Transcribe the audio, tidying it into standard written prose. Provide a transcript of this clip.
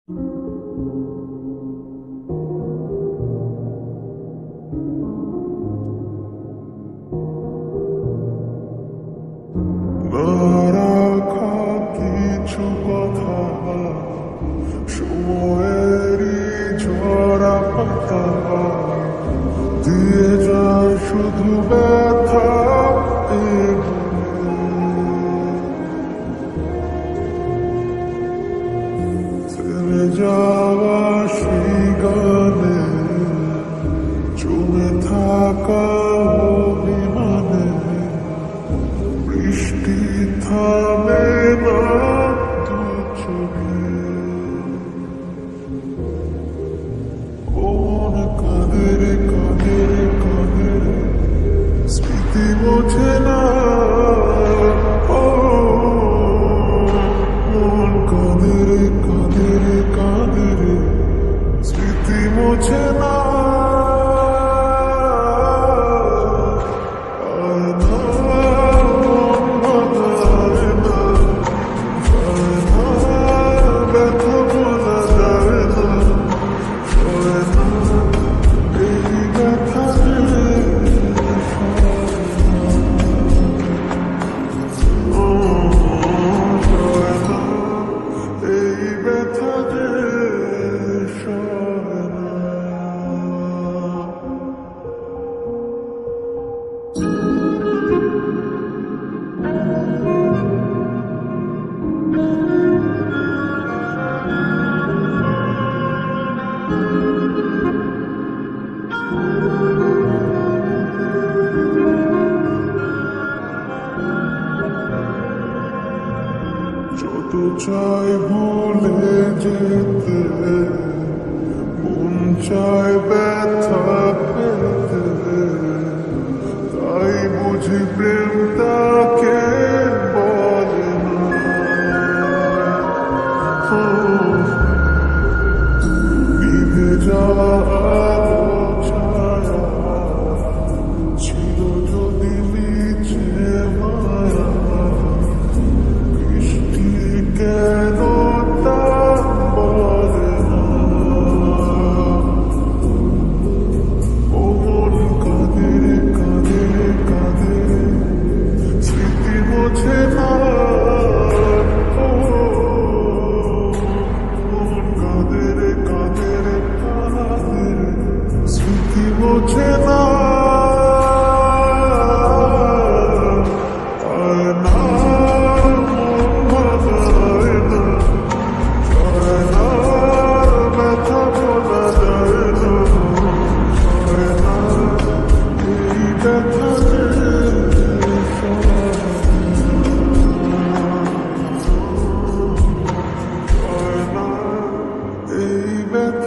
রাখা কিছু কথা সময়েরই ঝরা পাতা দিয়ে যায় শুধু ব্যথা। থেমে যাওয়া সেই গানে জমে থাকা অভিমানে বৃষ্টি থামে না দু চোখে। মন কাঁদে রে কাঁদে রে কাঁদে রে, স্মৃতি মোছে না। ও মন কাঁদে রে কাঁদে রে কাঁদে রে, স্মৃতি মোছে না। যত চাই ভুলে যেতে, মন চায় ব্যথা পেতে, তাই বুঝি প্রেম তাকে বলে না। নিভে যাওয়া আলো ছায়া ছিল যদি নিচে মায়া, কেন তা বলে না। ও মন কাঁদে রে কাঁদে রে কাঁদে রে, স্মৃতি মোছে না। ও মন কাঁদে রে কাঁদে রে কাঁদে রে, স্মৃতি মোছে না। Baby